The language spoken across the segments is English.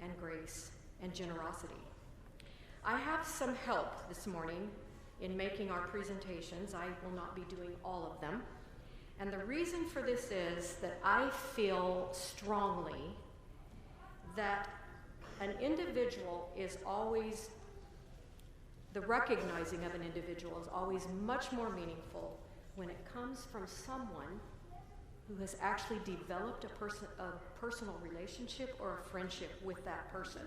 and grace and generosity. I have some help this morning in making our presentations. I will not be doing all of them. And the reason for this is that I feel strongly that an individual is always, the recognizing of an individual is always much more meaningful when it comes from someone who has actually developed a personal relationship or a friendship with that person.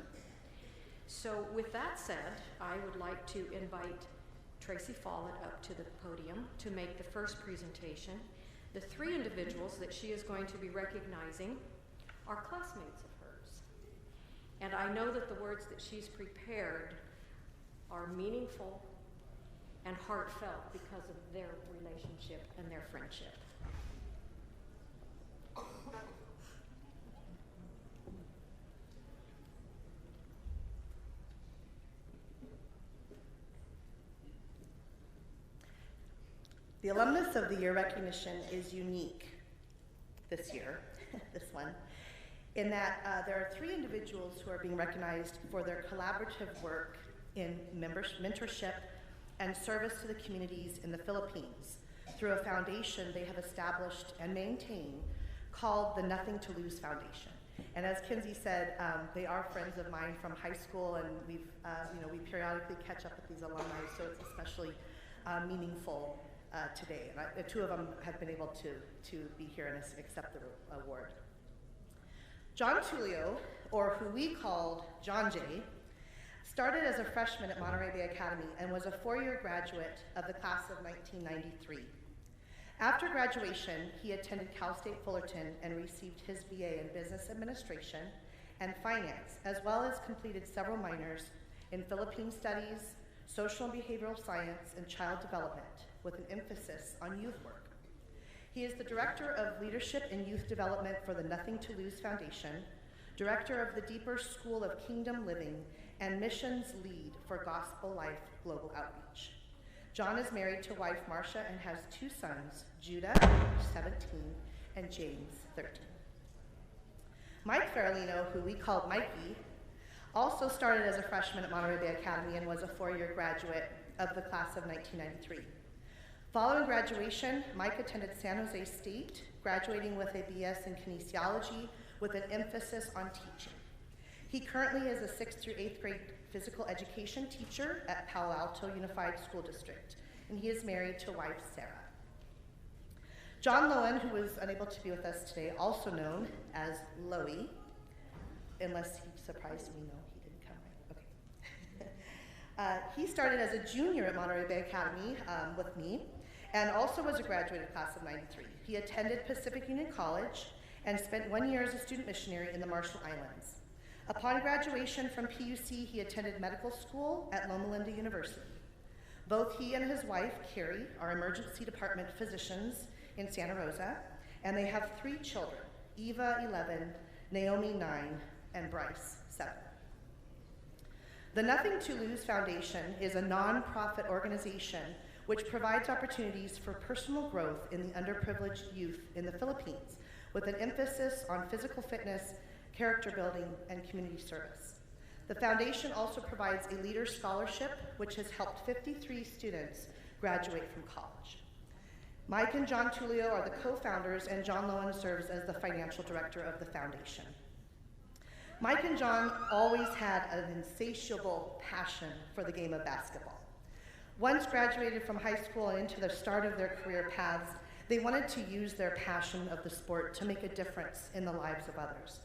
So with that said, I would like to invite Tracy Follett up to the podium to make the first presentation. The three individuals that she is going to be recognizing are classmates of hers. And I know that the words that she's prepared are meaningful and heartfelt because of their relationship and their friendship. The Alumnus of the Year recognition is unique this year, this one, in that there are three individuals who are being recognized for their collaborative work in mentorship and service to the communities in the Philippines through a foundation they have established and maintain called the Nothing to Lose Foundation. And as Kinsey said, they are friends of mine from high school, and we periodically catch up with these alumni, so it's especially meaningful today. And two of them have been able to be here and accept the award. John Tulio, or who we called John J., started as a freshman at Monterey Bay Academy and was a four-year graduate of the class of 1993. After graduation, he attended Cal State Fullerton and received his BA in Business Administration and Finance, as well as completed several minors in Philippine Studies, Social and Behavioral Science, and Child Development, with an emphasis on youth work. He is the Director of Leadership and Youth Development for the Nothing to Lose Foundation, Director of the Deeper School of Kingdom Living, and Missions Lead for Gospel Life Global Outreach. John is married to wife Marcia and has two sons, Judah, 17, and James, 13. Mike Farolino, who we called Mikey, also started as a freshman at Monterey Bay Academy and was a four-year graduate of the class of 1993. Following graduation, Mike attended San Jose State, graduating with a BS in kinesiology with an emphasis on teaching. He currently is a 6th through 8th grade physical education teacher at Palo Alto Unified School District, and he is married to wife Sarah. John Lowen, who was unable to be with us today, also known as Loey, unless he surprised me, no, he didn't come right, okay. He started as a junior at Monterey Bay Academy with me, and also was a graduate of class of 93. He attended Pacific Union College and spent 1 year as a student missionary in the Marshall Islands. Upon graduation from PUC, he attended medical school at Loma Linda University. Both he and his wife, Carrie, are emergency department physicians in Santa Rosa, and they have 3 children, Eva, 11, Naomi, 9, and Bryce, 7. The Nothing to Lose Foundation is a nonprofit organization which provides opportunities for personal growth in the underprivileged youth in the Philippines, with an emphasis on physical fitness, character building, and community service. The foundation also provides a Leader Scholarship, which has helped 53 students graduate from college. Mike and John Tulio are the co-founders, and John Lowen serves as the financial director of the foundation. Mike and John always had an insatiable passion for the game of basketball. Once graduated from high school and into the start of their career paths, they wanted to use their passion of the sport to make a difference in the lives of others.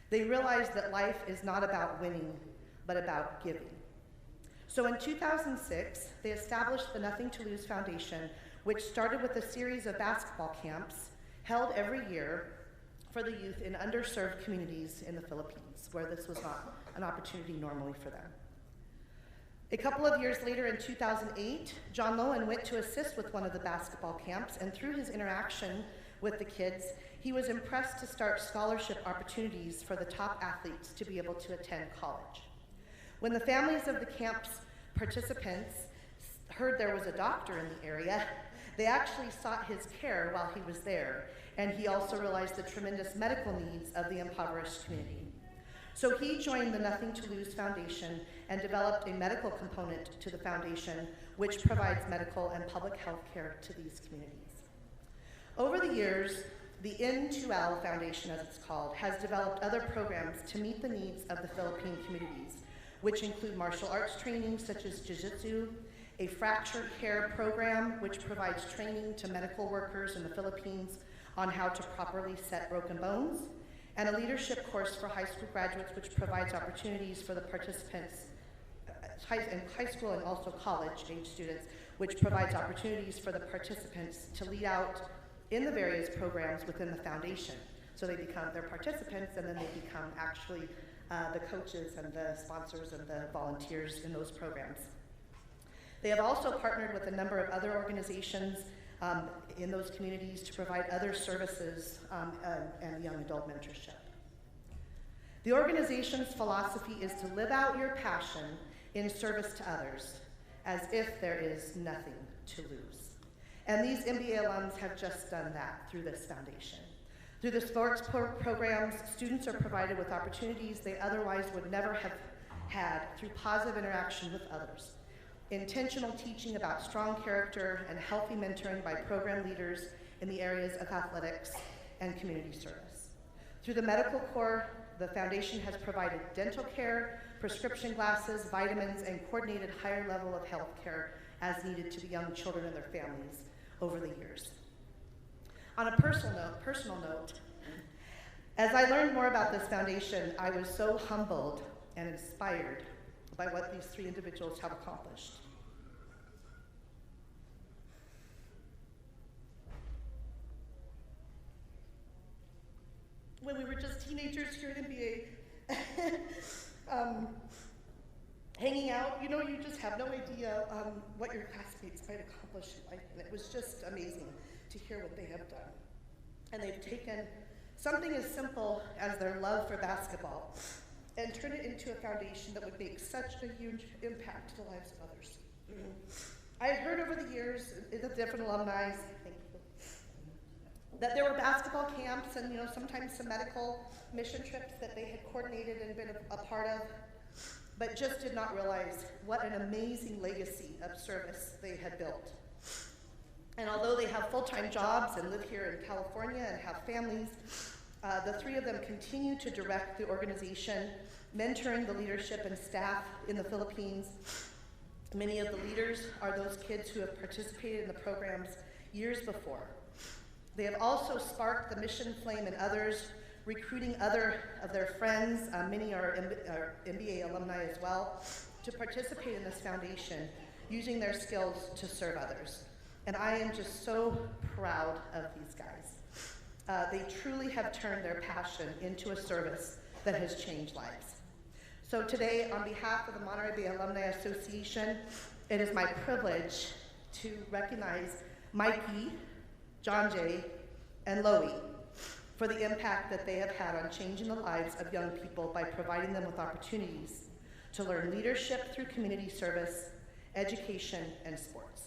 They realized that life is not about winning, but about giving. So in 2006, they established the Nothing to Lose Foundation, which started with a series of basketball camps held every year for the youth in underserved communities in the Philippines, where this was not an opportunity normally for them. A couple of years later, in 2008, John Lowen went to assist with one of the basketball camps, and through his interaction with the kids, he was impressed to start scholarship opportunities for the top athletes to be able to attend college. When the families of the camp's participants heard there was a doctor in the area, they actually sought his care while he was there, and he also realized the tremendous medical needs of the impoverished community. So he joined the Nothing to Lose Foundation and developed a medical component to the foundation, which provides medical and public health care to these communities. Over the years, the N2L Foundation, as it's called, has developed other programs to meet the needs of the Philippine communities, which include martial arts training such as jiu-jitsu, a fracture care program which provides training to medical workers in the Philippines on how to properly set broken bones, and a leadership course for high school graduates which provides opportunities for the participants, in high school and also college-age students, which provides opportunities for the participants to lead out in the various programs within the foundation. So they become their participants, and then they become actually the coaches and the sponsors and the volunteers in those programs. They have also partnered with a number of other organizations in those communities to provide other services and young adult mentorship. The organization's philosophy is to live out your passion in service to others, as if there is nothing to lose. And these MBA alums have just done that through this foundation. Through the sports programs, students are provided with opportunities they otherwise would never have had through positive interaction with others. Intentional teaching about strong character and healthy mentoring by program leaders in the areas of athletics and community service. Through the medical corps, the foundation has provided dental care, prescription glasses, vitamins, and coordinated higher level of health care as needed to the young children and their families over the years. On a personal note, as I learned more about this foundation, I was so humbled and inspired by what these three individuals have accomplished. When we were just teenagers here at MBA, hanging out, you just have no idea what your classmates might accomplish in life, and it was just amazing to hear what they have done. And they've taken something as simple as their love for basketball and turn it into a foundation that would make such a huge impact to the lives of others. I had heard over the years in the different alumni, that there were basketball camps and sometimes some medical mission trips that they had coordinated and been a part of, but just did not realize what an amazing legacy of service they had built. And although they have full-time jobs and live here in California and have families, the three of them continue to direct the organization, mentoring the leadership and staff in the Philippines. Many of the leaders are those kids who have participated in the programs years before. They have also sparked the mission flame in others, recruiting other of their friends, many are MBA alumni as well, to participate in this foundation, using their skills to serve others. And I am just so proud of these guys. They truly have turned their passion into a service that has changed lives. So today, on behalf of the Monterey Bay Alumni Association, it is my privilege to recognize Mikey, John Jay, and Loie for the impact that they have had on changing the lives of young people by providing them with opportunities to learn leadership through community service, education, and sports.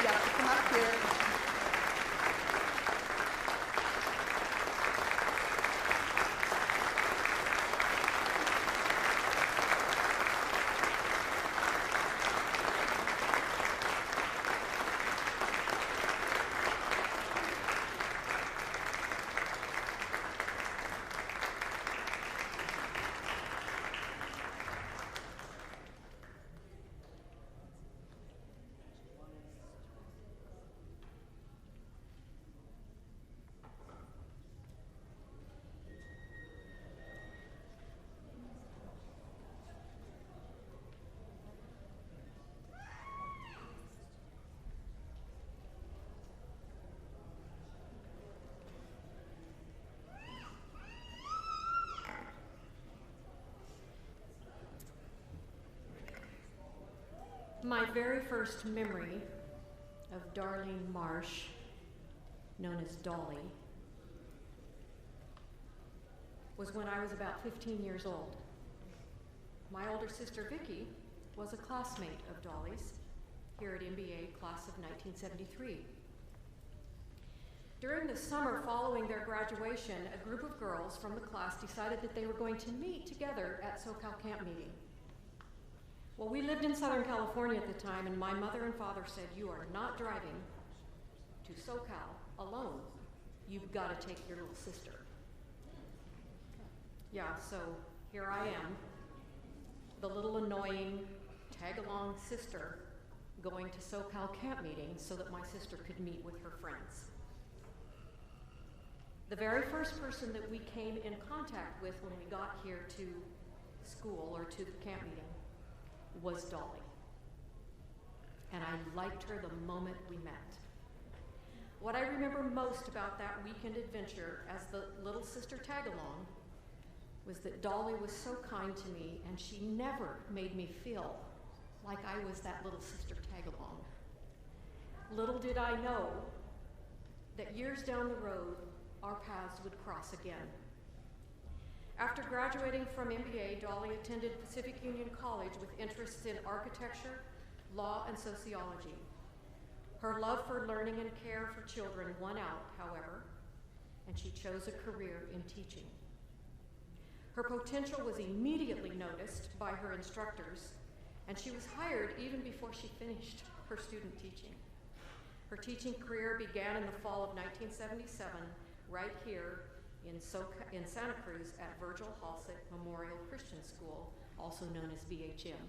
You have to come up here. My very first memory of Darlene Marsh, known as Dolly, was when I was about 15 years old. My older sister Vicki was a classmate of Dolly's here at MBA, class of 1973. During the summer following their graduation, a group of girls from the class decided that they were going to meet together at SoCal camp meeting. Well, we lived in Southern California at the time, and my mother and father said, "You are not driving to SoCal alone. You've got to take your little sister." Yeah, so here I am, the little annoying tag-along sister going to SoCal camp meeting so that my sister could meet with her friends. The very first person that we came in contact with when we got here to school or to the camp meeting was Dolly. And I liked her the moment we met. What I remember most about that weekend adventure as the little sister tag-along was that Dolly was so kind to me, and she never made me feel like I was that little sister tag-along. Little did I know that years down the road, our paths would cross again. After graduating from MBA, Dolly attended Pacific Union College with interests in architecture, law, and sociology. Her love for learning and care for children won out, however, and she chose a career in teaching. Her potential was immediately noticed by her instructors, and she was hired even before she finished her student teaching. Her teaching career began in the fall of 1977, right here in Santa Cruz at Virgil Halsett Memorial Christian School, also known as VHM.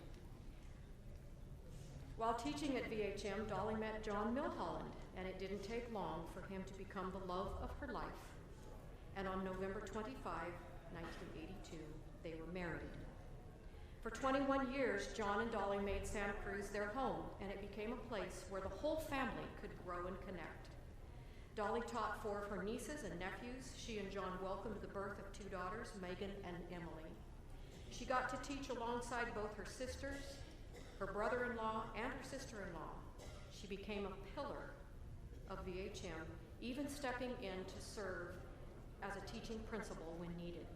While teaching at VHM, Dolly met John Milholland, and it didn't take long for him to become the love of her life. And on November 25, 1982, they were married. For 21 years, John and Dolly made Santa Cruz their home, and it became a place where the whole family could grow and connect. Dolly taught 4 of her nieces and nephews. She and John welcomed the birth of 2 daughters, Megan and Emily. She got to teach alongside both her sisters, her brother-in-law, and her sister-in-law. She became a pillar of VHM, even stepping in to serve as a teaching principal when needed.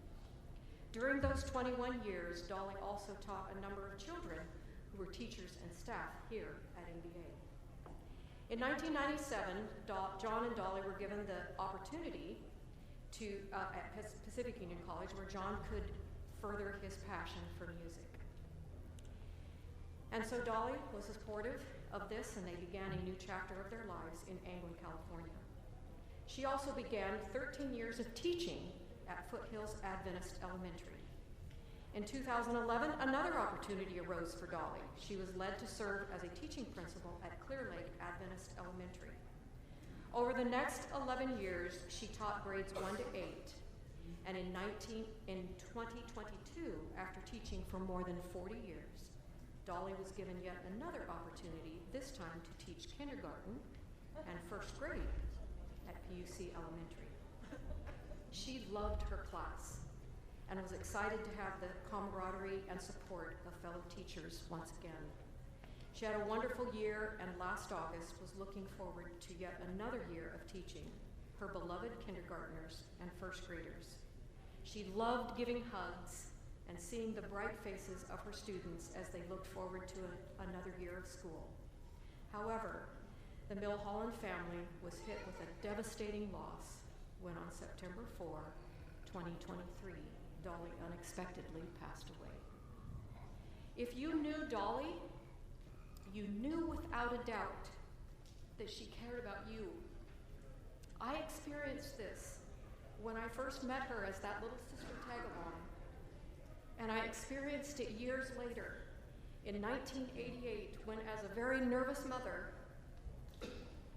During those 21 years, Dolly also taught a number of children who were teachers and staff here at MBA. In 1997, John and Dolly were given the opportunity to, at Pacific Union College, where John could further his passion for music. And so Dolly was supportive of this, and they began a new chapter of their lives in Angling, California. She also began 13 years of teaching at Foothills Adventist Elementary. In 2011, another opportunity arose for Dolly. She was led to serve as a teaching principal at Clear Lake Adventist Elementary. Over the next 11 years, she taught grades 1 to 8, and in 2022, after teaching for more than 40 years, Dolly was given yet another opportunity, this time to teach kindergarten and first grade at PUC Elementary. She loved her class and was excited to have the camaraderie and support of fellow teachers once again. She had a wonderful year, and last August was looking forward to yet another year of teaching her beloved kindergartners and first graders. She loved giving hugs and seeing the bright faces of her students as they looked forward to another year of school. However, the Milholland family was hit with a devastating loss when on September 4, 2023, Dolly unexpectedly passed away. If you knew Dolly, you knew without a doubt that she cared about you. I experienced this when I first met her as that little sister tag-along, and I experienced it years later in 1988 when, as a very nervous mother,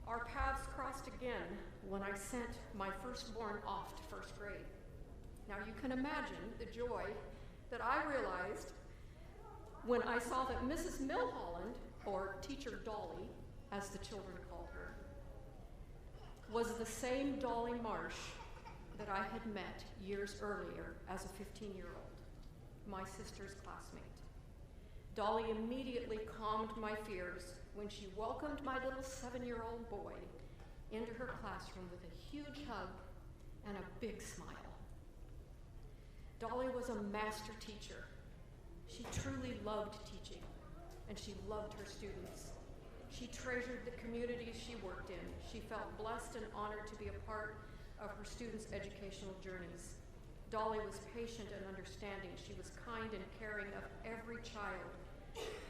our paths crossed again when I sent my firstborn off to first grade. Now you can imagine the joy that I realized when I saw that Mrs. Milholland, or Teacher Dolly, as the children called her, was the same Dolly Marsh that I had met years earlier as a 15-year-old, my sister's classmate. Dolly immediately calmed my fears when she welcomed my little 7-year-old boy into her classroom with a huge hug and a big smile. Dolly was a master teacher. She truly loved teaching, and she loved her students. She treasured the communities she worked in. She felt blessed and honored to be a part of her students' educational journeys. Dolly was patient and understanding. She was kind and caring of every child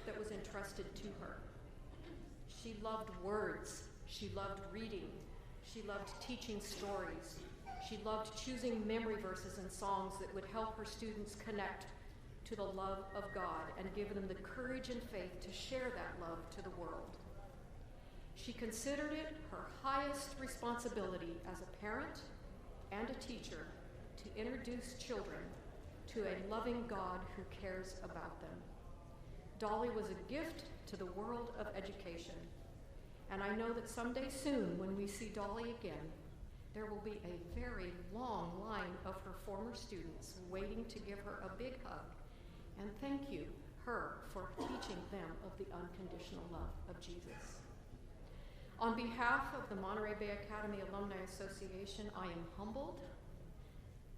that was entrusted to her. She loved words. She loved reading. She loved teaching stories. She loved choosing memory verses and songs that would help her students connect to the love of God and give them the courage and faith to share that love to the world. She considered it her highest responsibility as a parent and a teacher to introduce children to a loving God who cares about them. Dolly was a gift to the world of education, and I know that someday soon, when we see Dolly again, there will be a very long line of her former students waiting to give her a big hug and thank you her for teaching them of the unconditional love of Jesus. On behalf of the Monterey Bay Academy Alumni Association, I am humbled,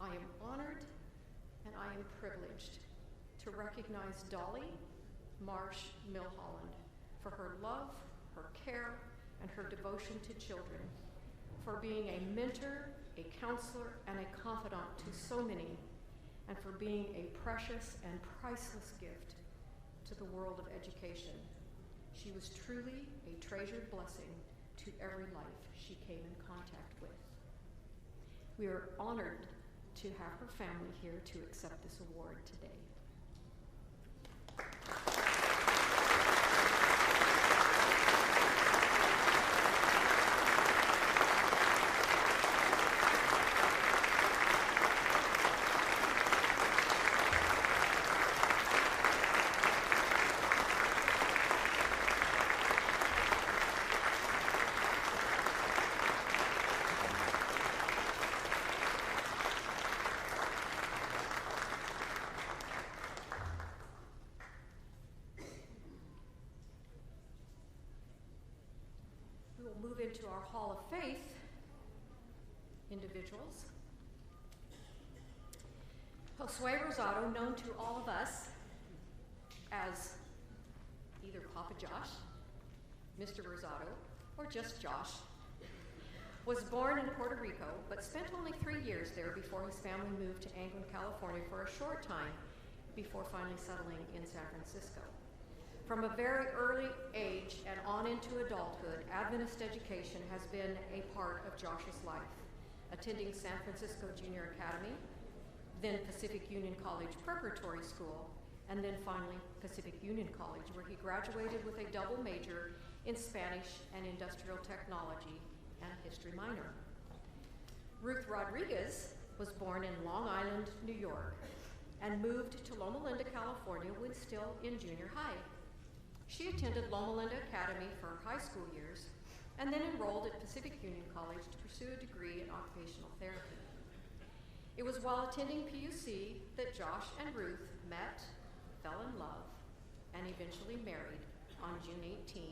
I am honored, and I am privileged to recognize Dolly Marsh Milholland for her love, her care, and her devotion to children, for being a mentor, a counselor, and a confidant to so many, and for being a precious and priceless gift to the world of education. She was truly a treasured blessing to every life she came in contact with. We are honored to have her family here to accept this award today. Move into our Hall of Faith individuals. Josue Rosado, known to all of us as either Papa Josh, Mr. Rosado, or just Josh, was born in Puerto Rico, but spent only 3 years there before his family moved to Anglen, California for a short time before finally settling in San Francisco. From a very early age and on into adulthood, Adventist education has been a part of Josh's life, attending San Francisco Junior Academy, then Pacific Union College Preparatory School, and then finally Pacific Union College, where he graduated with a double major in Spanish and Industrial Technology and a history minor. Ruth Rodriguez was born in Long Island, New York, and moved to Loma Linda, California when still in junior high. She attended Loma Linda Academy for her high school years and then enrolled at Pacific Union College to pursue a degree in occupational therapy. It was while attending PUC that Josh and Ruth met, fell in love, and eventually married on June 18,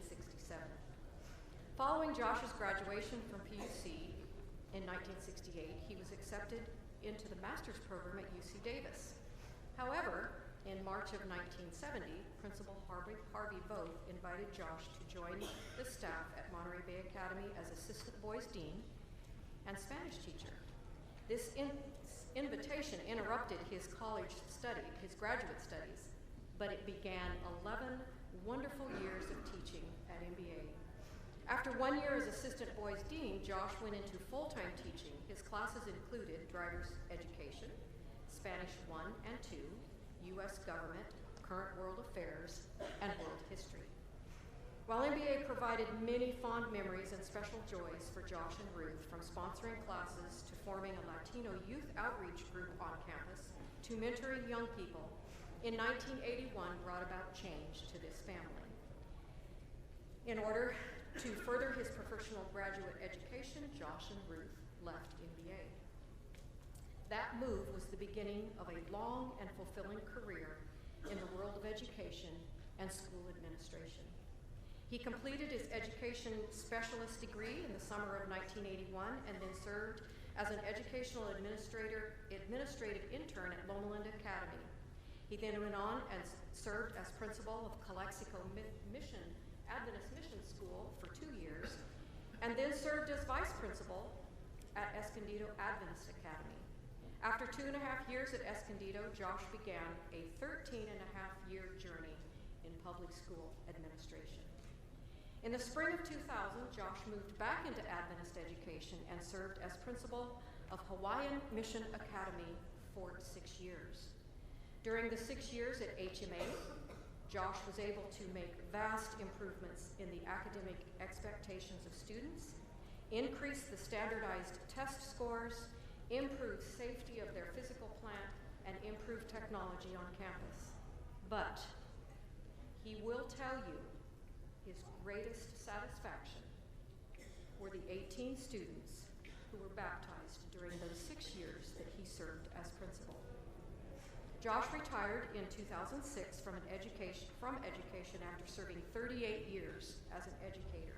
1967. Following Josh's graduation from PUC in 1968, he was accepted into the master's program at UC Davis. However, in March of 1970, Principal Harvey Voth invited Josh to join the staff at Monterey Bay Academy as Assistant Boys Dean and Spanish teacher. This invitation interrupted his graduate studies, but it began 11 wonderful years of teaching at MBA. After 1 year as Assistant Boys Dean, Josh went into full-time teaching. His classes included driver's education, Spanish 1 and 2, U.S. government, current world affairs, and world history. While MBA provided many fond memories and special joys for Josh and Ruth, from sponsoring classes to forming a Latino youth outreach group on campus to mentoring young people, in 1981 brought about change to this family. In order to further his professional graduate education, Josh and Ruth left MBA. That move was the beginning of a long and fulfilling career in the world of education and school administration. He completed his education specialist degree in the summer of 1981 and then served as an educational administrative intern at Loma Linda Academy. He then went on and served as principal of Calexico Mission Adventist Mission School for 2 years, and then served as vice principal at Escondido Adventist Academy. After 2.5 years at Escondido, Josh began a 13.5-year journey in public school administration. In the spring of 2000, Josh moved back into Adventist education and served as principal of Hawaiian Mission Academy for 6 years. During the 6 years at HMA, Josh was able to make vast improvements in the academic expectations of students, increase the standardized test scores, improve safety of their physical plant, and improve technology on campus. But he will tell you his greatest satisfaction were the 18 students who were baptized during those 6 years that he served as principal. Josh retired in 2006 from education after serving 38 years as an educator.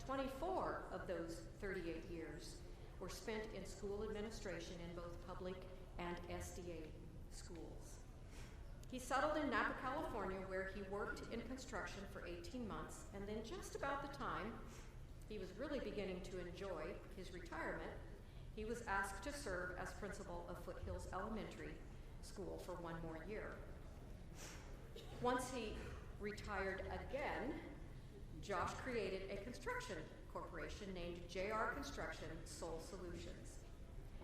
24 of those 38 years were spent in school administration in both public and SDA schools. He settled in Napa, California, where he worked in construction for 18 months, and then just about the time he was really beginning to enjoy his retirement, he was asked to serve as principal of Foothills Elementary School for 1 more year. Once he retired again, Josh created a construction corporation named JR Construction Soul Solutions.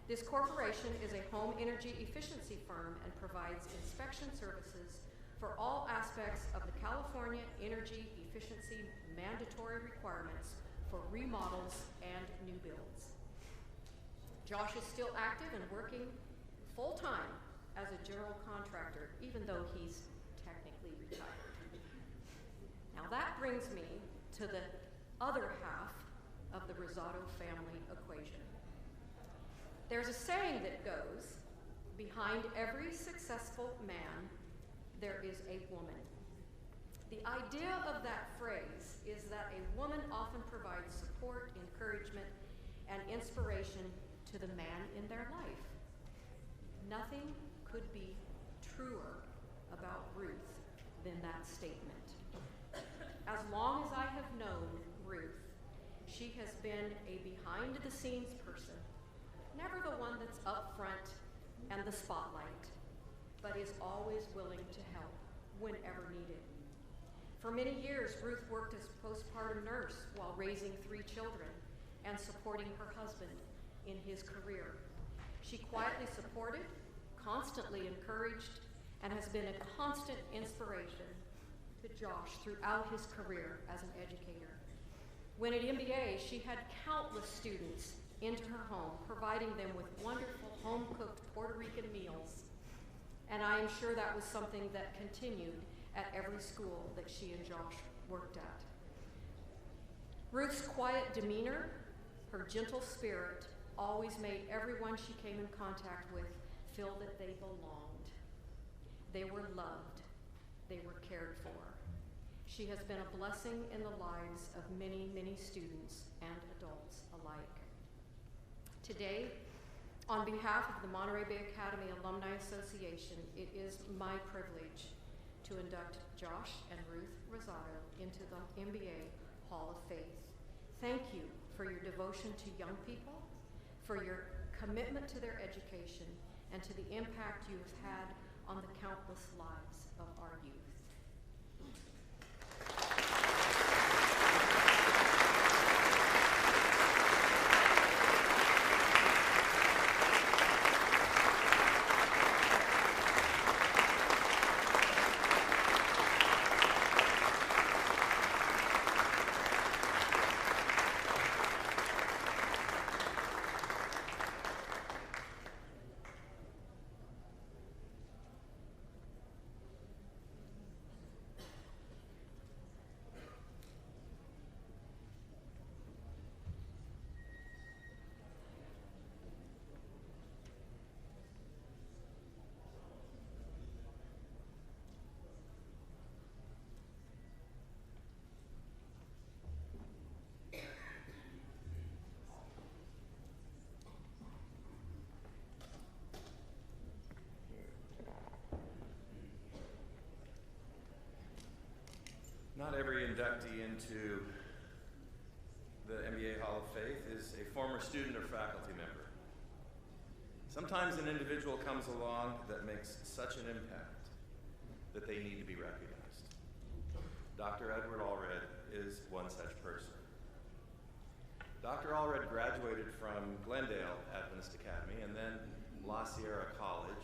This corporation is a home energy efficiency firm and provides inspection services for all aspects of the California energy efficiency mandatory requirements for remodels and new builds. Josh is still active and working full-time as a general contractor, even though he's technically retired. Now that brings me to the other half of the Rosado family equation. There's a saying that goes, behind every successful man, there is a woman. The idea of that phrase is that a woman often provides support, encouragement, and inspiration to the man in their life. Nothing could be truer about Ruth than that statement. As long as I have known Ruth, she has been a behind-the-scenes person, never the one that's up front and the spotlight, but is always willing to help whenever needed. For many years, Ruth worked as postpartum nurse while raising 3 children and supporting her husband in his career. She quietly supported, constantly encouraged, and has been a constant inspiration to Josh throughout his career as an educator. When at MBA, she had countless students into her home, providing them with wonderful home-cooked Puerto Rican meals. And I am sure that was something that continued at every school that she and Josh worked at. Ruth's quiet demeanor, her gentle spirit, always made everyone she came in contact with feel that they belonged. They were loved. They were cared for. She has been a blessing in the lives of many, many students and adults alike. Today, on behalf of the Monterey Bay Academy Alumni Association, it is my privilege to induct Josh and Ruth Rosado into the MBA Hall of Faith. Thank you for your devotion to young people, for your commitment to their education, and to the impact you have had on the countless lives of our youth. inductee into the MBA Hall of Faith is a former student or faculty member. Sometimes an individual comes along that makes such an impact that they need to be recognized. Dr. Edward Allred is one such person. Dr. Allred graduated from Glendale Adventist Academy and then La Sierra College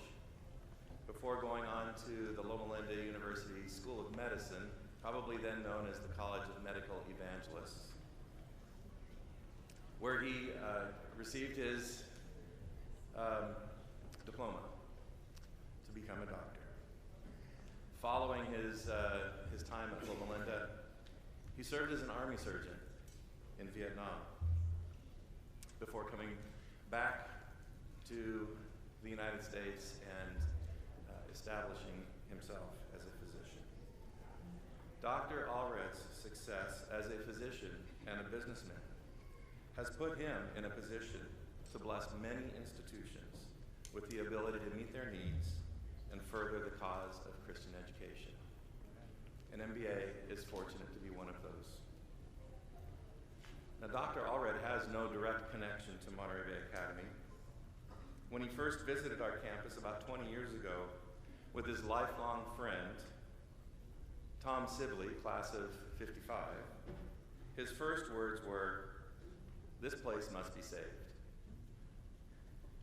before going on to the Loma Linda University School of Medicine, probably then known as the College of Medical Evangelists, where he received his diploma to become a doctor. Following his time at Loma Linda, he served as an army surgeon in Vietnam before coming back to the United States and establishing himself as a physician. Dr. Allred's success as a physician and a businessman has put him in a position to bless many institutions with the ability to meet their needs and further the cause of Christian education. An MBA is fortunate to be one of those. Now, Dr. Allred has no direct connection to Monterey Bay Academy. When he first visited our campus about 20 years ago with his lifelong friend, Tom Sibley, class of '55, his first words were, "This place must be saved."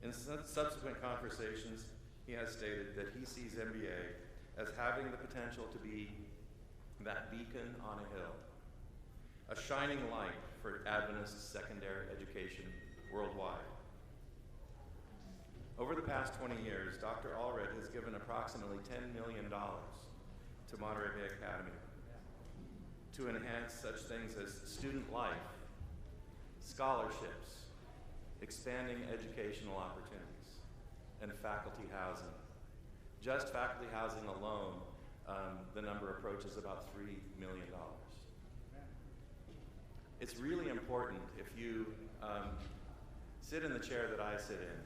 In subsequent conversations, he has stated that he sees MBA as having the potential to be that beacon on a hill, a shining light for Adventist secondary education worldwide. Over the past 20 years, Dr. Allred has given approximately $10 million to Monterey Bay Academy to enhance such things as student life, scholarships, expanding educational opportunities, and faculty housing. Just faculty housing alone, the number approaches about $3 million. It's really important if you sit in the chair that I sit in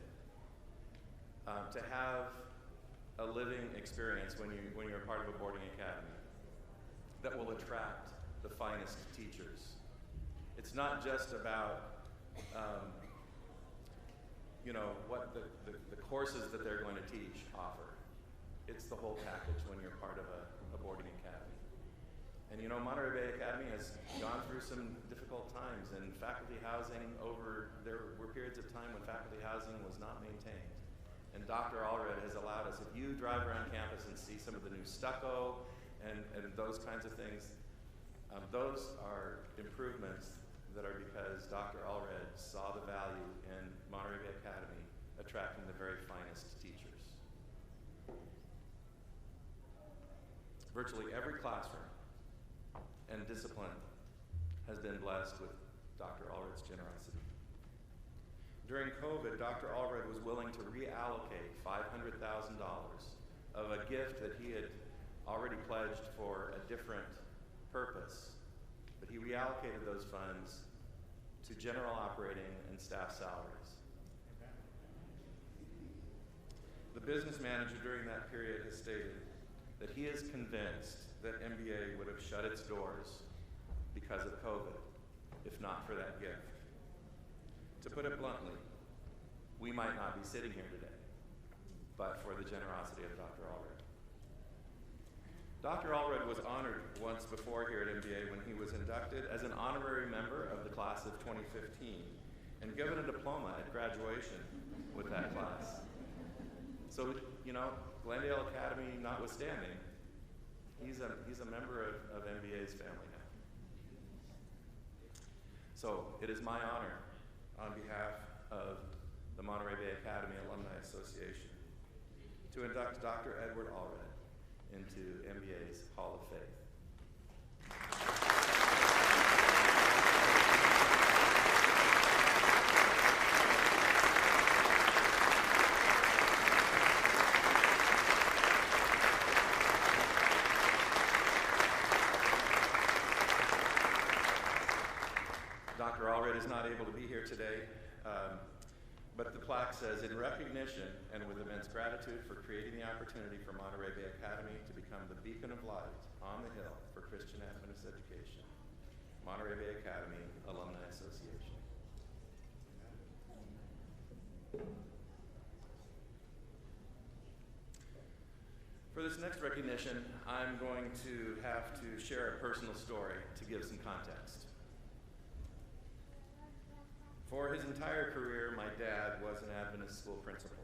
to have a living experience when you're a part of a boarding academy that will attract the finest teachers. It's not just about what the courses that they're going to teach offer. It's the whole package when you're part of a boarding academy. And Monterey Bay Academy has gone through some difficult times, and faculty housing there were periods of time when faculty housing was not maintained. And Dr. Allred has allowed us, if you drive around campus and see some of the new stucco and those kinds of things, those are improvements that are because Dr. Allred saw the value in Monterey Bay Academy attracting the very finest teachers. Virtually every classroom and discipline has been blessed with Dr. Allred's generosity. During COVID, Dr. Allred was willing to reallocate $500,000 of a gift that he had already pledged for a different purpose, but he reallocated those funds to general operating and staff salaries. The business manager during that period has stated that he is convinced that MBA would have shut its doors because of COVID, if not for that gift. To put it bluntly, we might not be sitting here today, but for the generosity of Dr. Allred. Dr. Allred was honored once before here at MBA when he was inducted as an honorary member of the class of 2015 and given a diploma at graduation with that class. So, Glendale Academy notwithstanding, he's a member of MBA's family now. So it is my honor on behalf of the Monterey Bay Academy Alumni Association to induct Dr. Edward Allred into MBA's Hall of Faith. Dr. Allred is not able to be here today, But the plaque says, in recognition and with immense gratitude for creating the opportunity for Monterey Bay Academy to become the beacon of light on the hill for Christian Adventist education, Monterey Bay Academy Alumni Association. For this next recognition, I'm going to have to share a personal story to give some context. For his entire career, my dad was an Adventist school principal.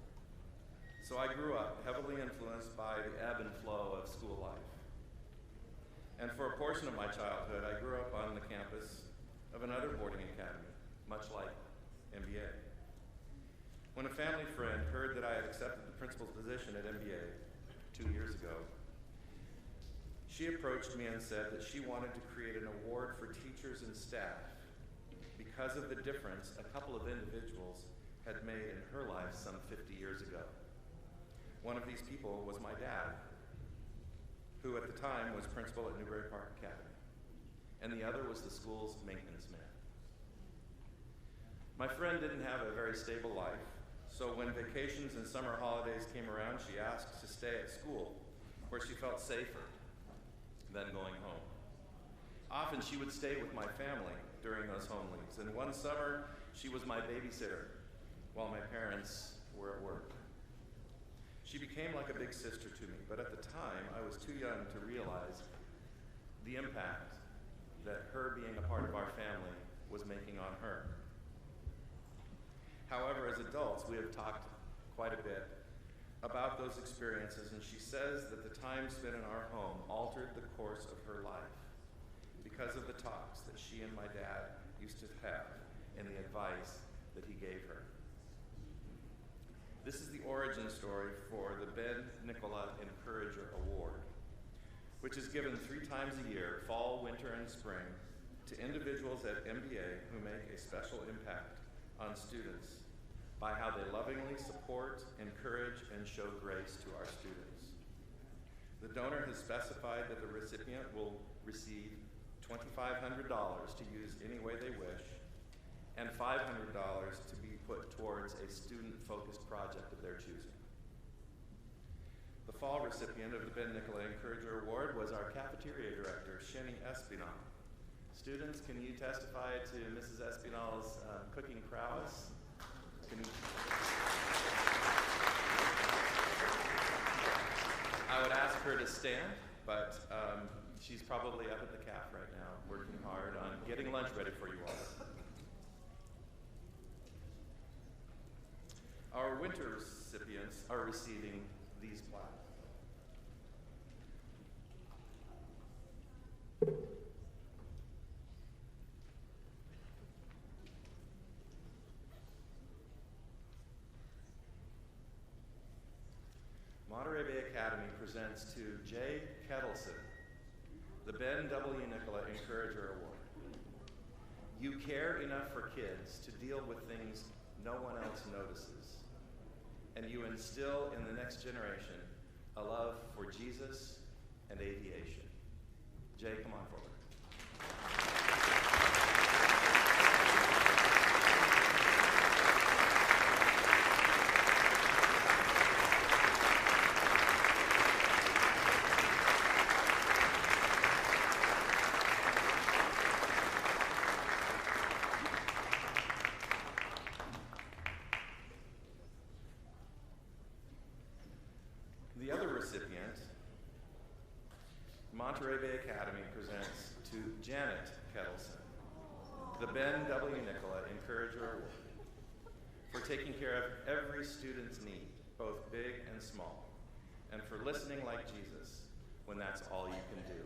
So I grew up heavily influenced by the ebb and flow of school life. And for a portion of my childhood, I grew up on the campus of another boarding academy, much like MBA. When a family friend heard that I had accepted the principal's position at MBA 2 years ago, she approached me and said that she wanted to create an award for teachers and staff because of the difference a couple of individuals had made in her life some 50 years ago. One of these people was my dad, who at the time was principal at Newbury Park Academy, and the other was the school's maintenance man. My friend didn't have a very stable life, so when vacations and summer holidays came around, she asked to stay at school, where she felt safer than going home. Often she would stay with my family during those home leaves, and one summer she was my babysitter while my parents were at work. She became like a big sister to me, but at the time I was too young to realize the impact that her being a part of our family was making on her. However, as adults, we have talked quite a bit about those experiences, and she says that the time spent in our home altered the course of her life because of the talks that she and my dad used to have and the advice that he gave her. This is the origin story for the Ben Nicola Encourager Award, which is given 3 times a year, fall, winter, and spring, to individuals at MBA who make a special impact on students by how they lovingly support, encourage, and show grace to our students. The donor has specified that the recipient will receive $2,500 to use any way they wish, and $500 to be put towards a student-focused project of their choosing. The fall recipient of the Ben Nicola Encourager Award was our cafeteria director, Shenny Espinal. Students, can you testify to Mrs. Espinal's cooking prowess? I would ask her to stand, but she's probably up at the caf right now, working hard on getting lunch ready for you all. Our winter recipients are receiving these plaques. Monterey Bay Academy presents to Jay Kettleson the Ben W. Nicola Encourager Award. You care enough for kids to deal with things no one else notices, and you instill in the next generation a love for Jesus and aviation. Jay, come on forward. The other recipient, Monterey Bay Academy presents to Janet Kettleson the Ben W. Nicola Encourager Award for taking care of every student's need, both big and small, and for listening like Jesus when that's all you can do.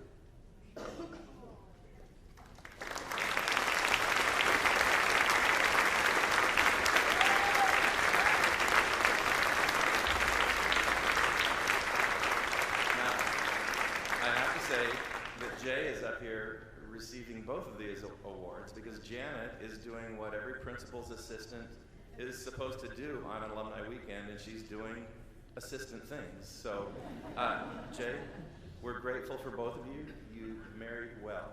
Jay is up here receiving both of these awards because Janet is doing what every principal's assistant is supposed to do on an alumni weekend, and she's doing assistant things. So, Jay, we're grateful for both of you. You married well.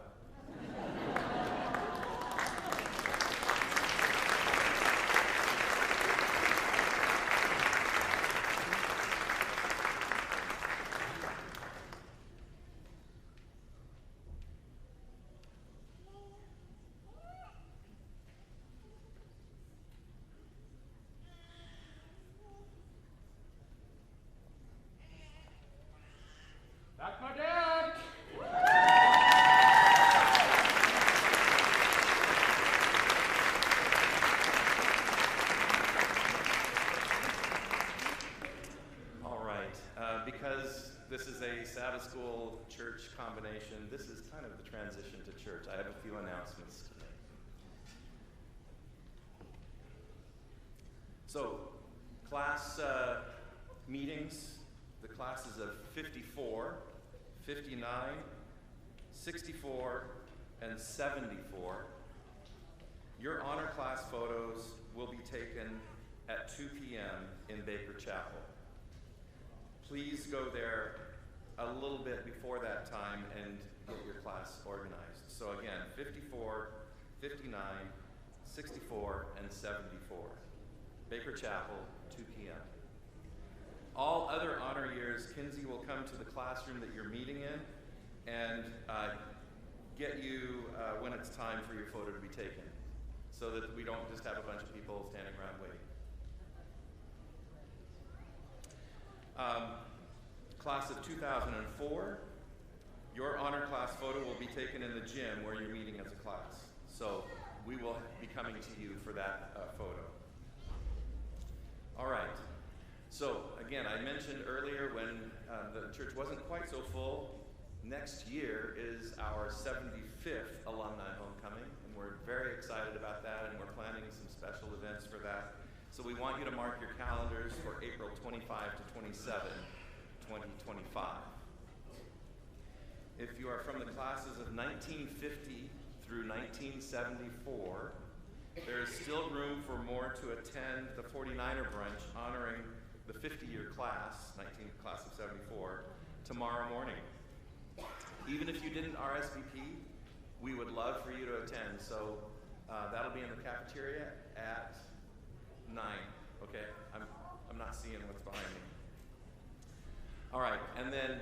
This is a Sabbath school church combination. This is kind of the transition to church. I have a few announcements to make. So, class meetings, the classes of 54, 59, 64, and 74. Your honor class photos will be taken at 2 p.m. in Baker Chapel. Please go there a little bit before that time and get your class organized. So again, 54, 59, 64, and 74. Baker Chapel, 2 p.m. All other honor years, Kinsey will come to the classroom that you're meeting in and get you when it's time for your photo to be taken, so that we don't just have a bunch of people standing around waiting. Class of 2004, your honor class photo will be taken in the gym where you're meeting as a class. So we will be coming to you for that photo. All right. So again, I mentioned earlier when the church wasn't quite so full, next year is our 75th alumni homecoming, and we're very excited about that, and we're planning some special events for that. So we want you to mark your calendars for April 25 to 27, 2025. If you are from the classes of 1950 through 1974, there is still room for more to attend the 49er brunch honoring the 50-year class, class of 74, tomorrow morning. Even if you didn't RSVP, we would love for you to attend. So that'll be in the cafeteria at 9. Okay, I'm not seeing what's behind me. All right, and then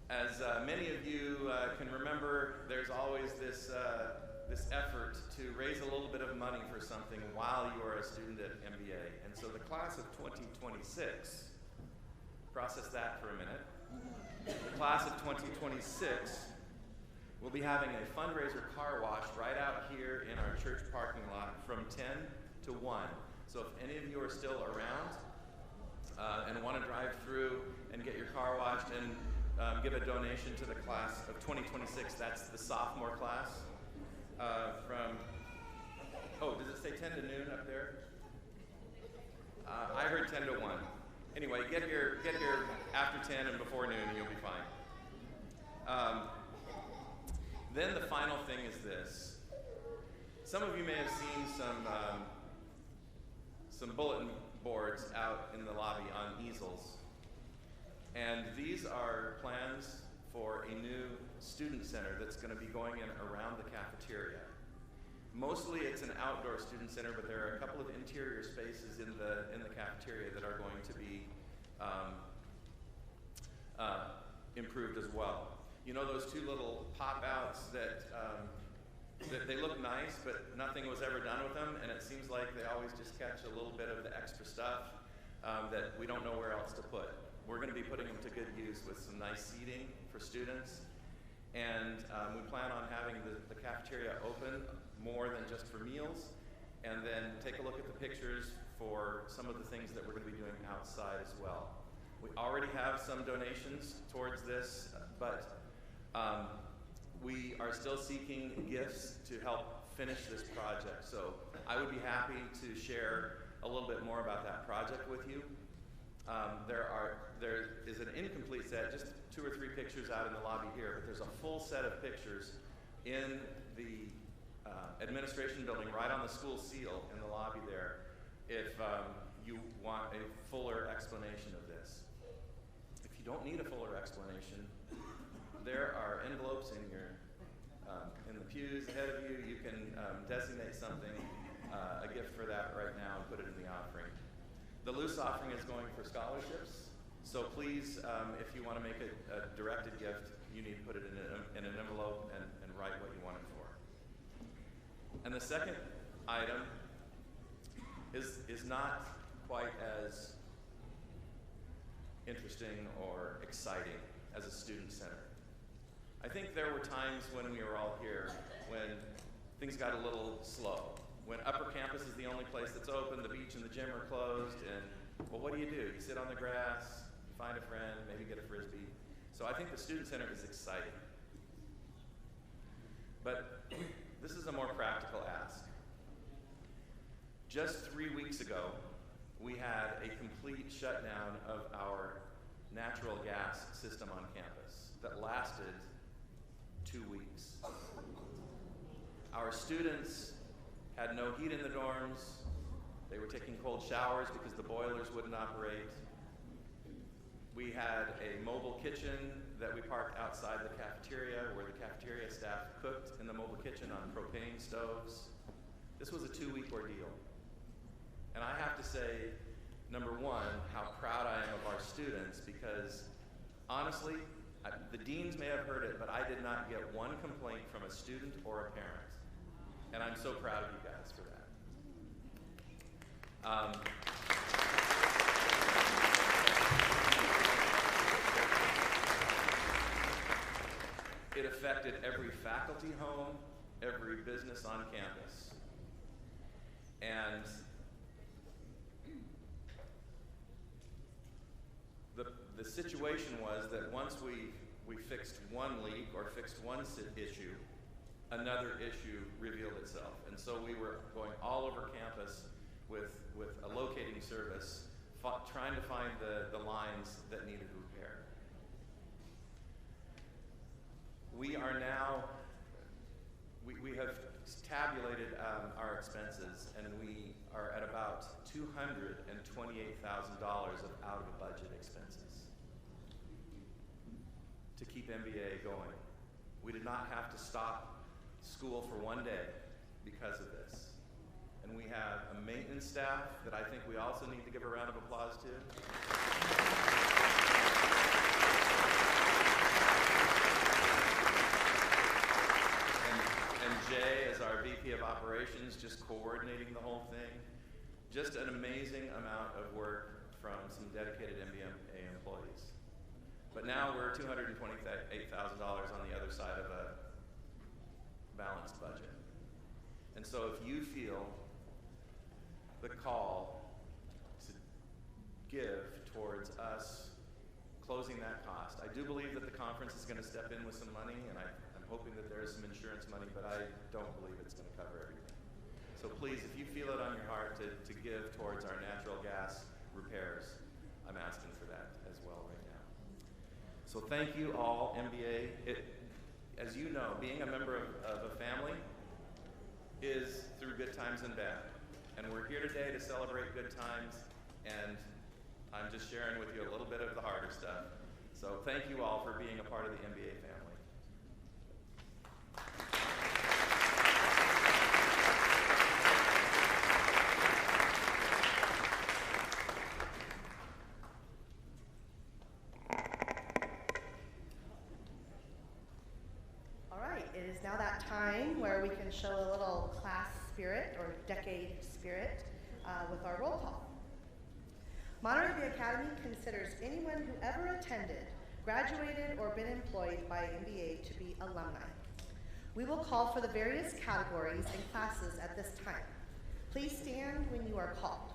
as many of you can remember, there's always this effort to raise a little bit of money for something while you are a student at MBA. And so the class of 2026, process that for a minute. The class of 2026 will be having a fundraiser car wash right out here in our church parking lot from 10 to 1. So if any of you are still around and want to drive through and get your car washed and give a donation to the class of 2026, that's the sophomore class. Does it say 10 to noon up there? I heard 10 to 1. Anyway, get here after 10 and before noon and you'll be fine. Then the final thing is this. Some of you may have seen some bulletin boards out in the lobby on easels. And these are plans for a new student center that's going to be going in around the cafeteria. Mostly it's an outdoor student center, but there are a couple of interior spaces in the cafeteria that are going to be improved as well. You know those two little pop-outs that they look nice, but nothing was ever done with them, and it seems like they always just catch a little bit of the extra stuff that we don't know where else to put. We're going to be putting them to good use with some nice seating for students, and we plan on having the cafeteria open more than just for meals, and then take a look at the pictures for some of the things that we're going to be doing outside as well. We already have some donations towards this, but we are still seeking gifts to help finish this project. So I would be happy to share a little bit more about that project with you. There is an incomplete set, just 2 or 3 pictures out in the lobby here, but there's a full set of pictures in the administration building right on the school seal in the lobby there if you want a fuller explanation of this. If you don't need a fuller explanation, there are envelopes in the pews ahead of you. You can designate something, a gift for that right now, and put it in the offering. The loose offering is going for scholarships, so please, if you want to make a directed gift, you need to put it in an envelope and write what you want it for. And the second item is not quite as interesting or exciting as a student center. I think there were times when we were all here when things got a little slow. When upper campus is the only place that's open, the beach and the gym are closed, and well, what do? You sit on the grass, find a friend, maybe get a Frisbee. So I think the Student Center is exciting. But this is a more practical ask. Just 3 weeks ago, we had a complete shutdown of our natural gas system on campus that lasted 2 weeks. Our students had no heat in the dorms. They were taking cold showers because the boilers wouldn't operate. We had a mobile kitchen that we parked outside the cafeteria, where the cafeteria staff cooked in the mobile kitchen on propane stoves. This was a 2-week ordeal. And I have to say, number one, how proud I am of our students, because honestly, the deans may have heard it, but I did not get one complaint from a student or a parent. And I'm so proud of you guys for that. It affected every faculty home, every business on campus. And the situation was that once we fixed one leak or fixed one issue, another issue revealed itself. And so we were going all over campus with a locating service, trying to find the lines that needed repair. We are now, we have tabulated our expenses, and we are at about $228,000 of out-of-budget expenses to keep MBA going. We did not have to stop school for one day because of this. And we have a maintenance staff that I think we also need to give a round of applause to. And Jay, as our VP of Operations, just coordinating the whole thing. Just an amazing amount of work from some dedicated MBA employees. But now we're $228,000 on the other side of a balanced budget. And so if you feel the call to give towards us closing that cost, I do believe that the conference is going to step in with some money, and I'm hoping that there is some insurance money, but I don't believe it's going to cover everything. So please, if you feel it on your heart to give towards our natural gas repairs, I'm asking for that as well right now. So thank you all, MBA. As you know, being a member of a family is through good times and bad. And we're here today to celebrate good times, and I'm just sharing with you a little bit of the harder stuff. So thank you all for being a part of the MBA family. It is now that time where we can show a little class spirit or decade spirit with our roll call. Monterey Bay Academy considers anyone who ever attended, graduated, or been employed by MBA to be alumni. We will call for the various categories and classes at this time. Please stand when you are called.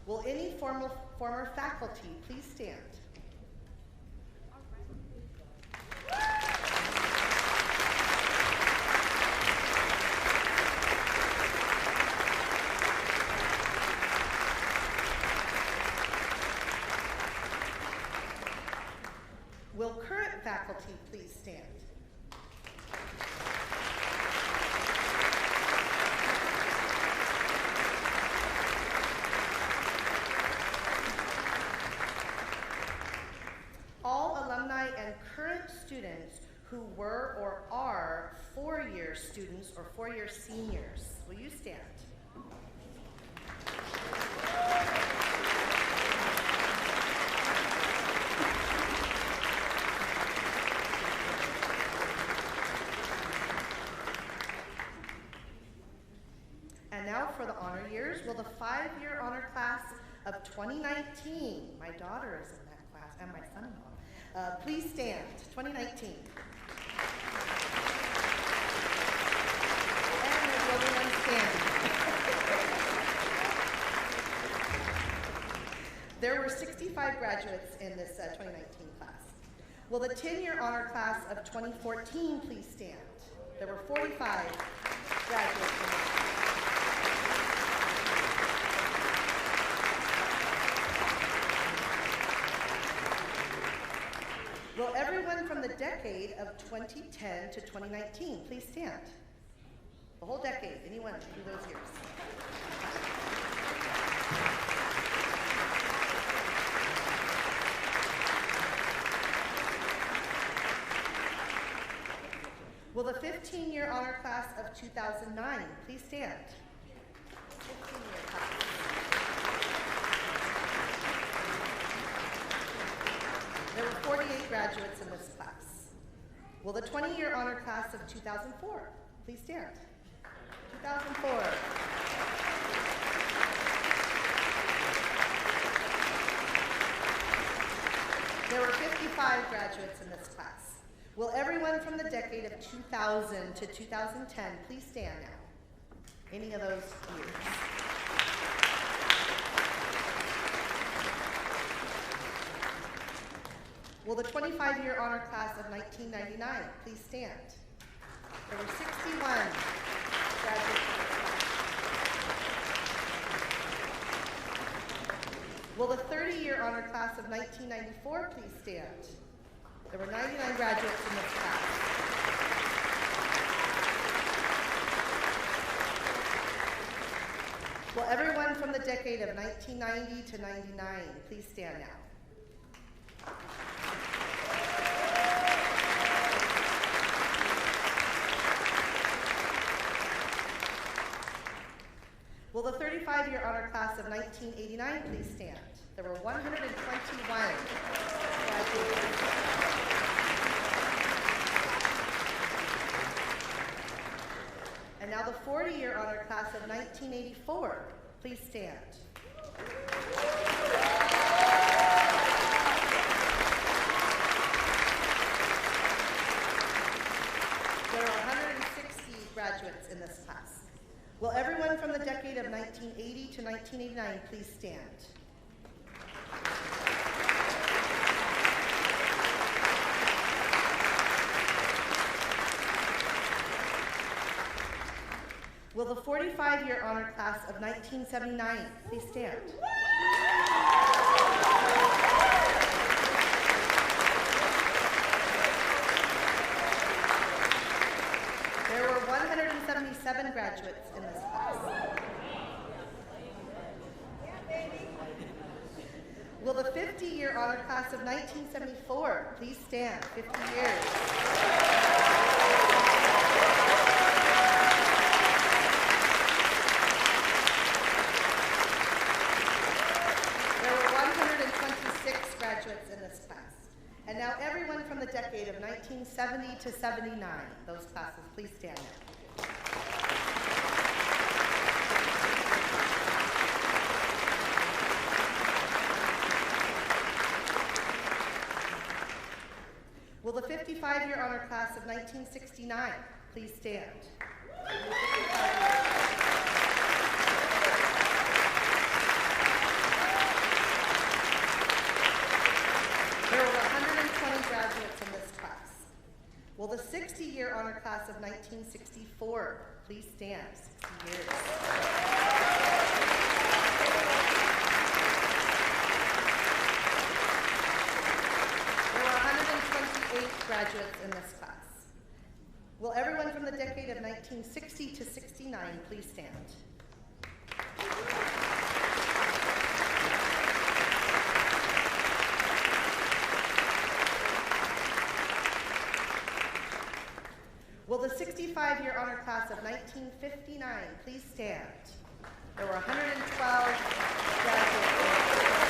Will any former faculty please stand? Will current faculty please stand? All alumni and current students who were or are four-year students or four-year seniors, will you stand? And now for the honor years, will the five-year honor class of 2019, my daughter is in that class, and my son-in-law, please stand, 2019. And there's everyone standing. There were 65 graduates in this 2019 class. Will the 10-year honor class of 2014 please stand? There were 45 graduates in this class. Will everyone from the decade of 2010 to 2019 please stand? The whole decade, anyone through those years. Will the 15-year honor class of 2009 please stand? 15-year class. There were 48 graduates in this class. Will the 20-year honor class of 2004 please stand? 2004. There were 55 graduates in this class. Will everyone from the decade of 2000 to 2010 please stand now? Any of those years? Will the 25-year honor class of 1999 please stand? There were 61 graduates. Will the 30-year honor class of 1994 please stand? There were 99 graduates in this class. Will everyone from the decade of 1990 to 99 please stand now? Will the 35-year honor class of 1989 please stand? There were 121 graduates. And now the 40-year honor class of 1984, please stand. There are 160 graduates in this class. Will everyone from the decade of 1980 to 1989 please stand? Will the 45-year honor class of 1979 please stand? There were 177 graduates in this class. Will the 50-year honor class of 1974 please stand? 50 years. Graduates in this class. And now everyone from the decade of 1970 to 79, those classes, please stand now. Will the 55-year honor class of 1969 please stand? There were 120 graduates in this class. Will the 60-year honor class of 1964 please stand? 60 years. There were 128 graduates in this class. Will everyone from the decade of 1960 to 69 please stand? Will the 65-year honor class of 1959 please stand? There were 112 graduates.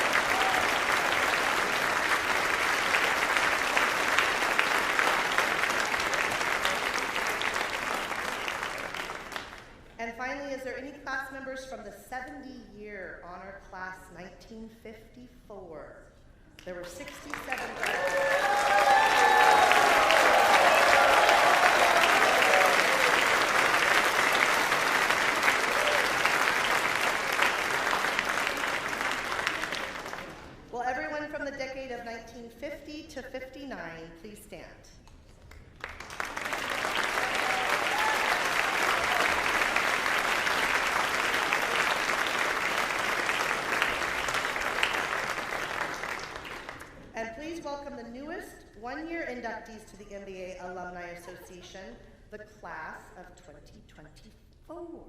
And finally, is there any class members from the 70-year honor class 1954? There were 67 graduates. 1950 to 59, please stand. And please welcome the newest one-year inductees to the MBA Alumni Association, the class of 2024.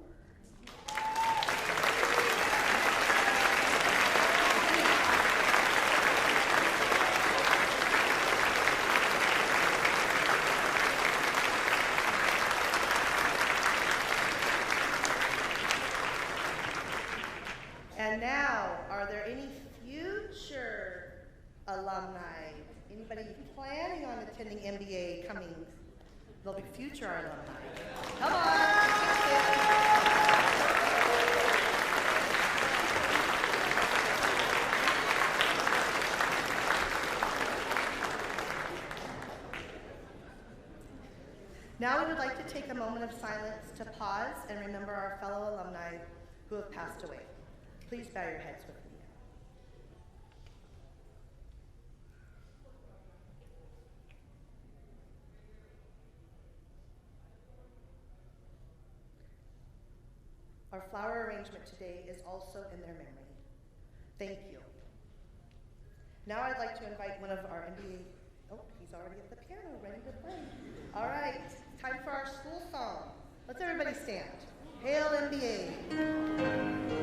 And now, are there any future alumni? Anybody planning on attending MBA coming? There'll be future alumni. Come on! Now we would like to take a moment of silence to pause and remember our fellow alumni who have passed away. Please bow your heads with me. Our flower arrangement today is also in their memory. Thank you. Now I'd like to invite one of our MBA, oh, he's already at the piano, ready to play. All right, time for our school song. Let's everybody stand. Hail MBA.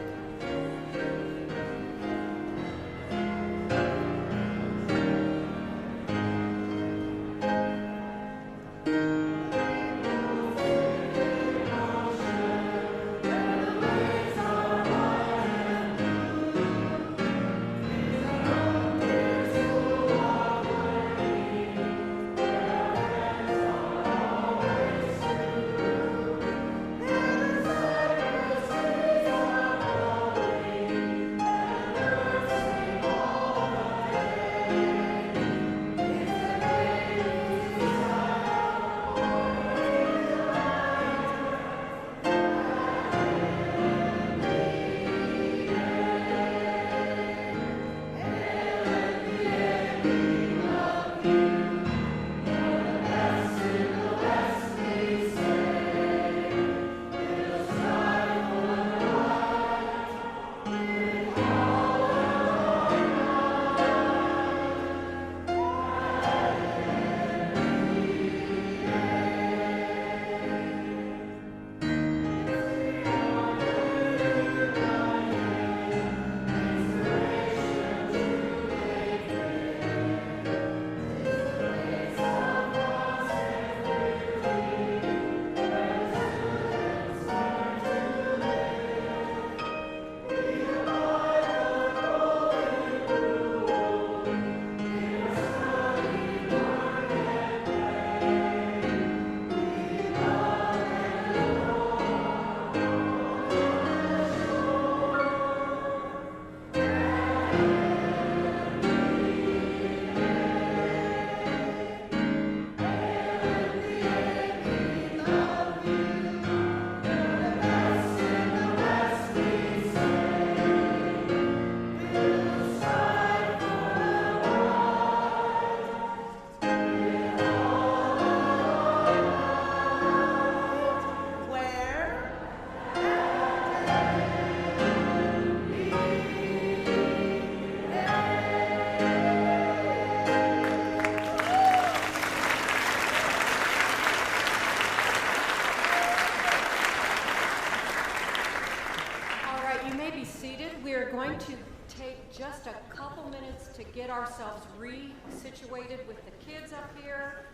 Just a couple minutes to get ourselves re-situated with the kids up here,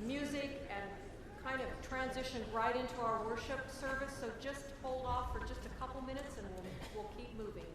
music, and kind of transitioned right into our worship service. So just hold off for just a couple minutes and we'll keep moving.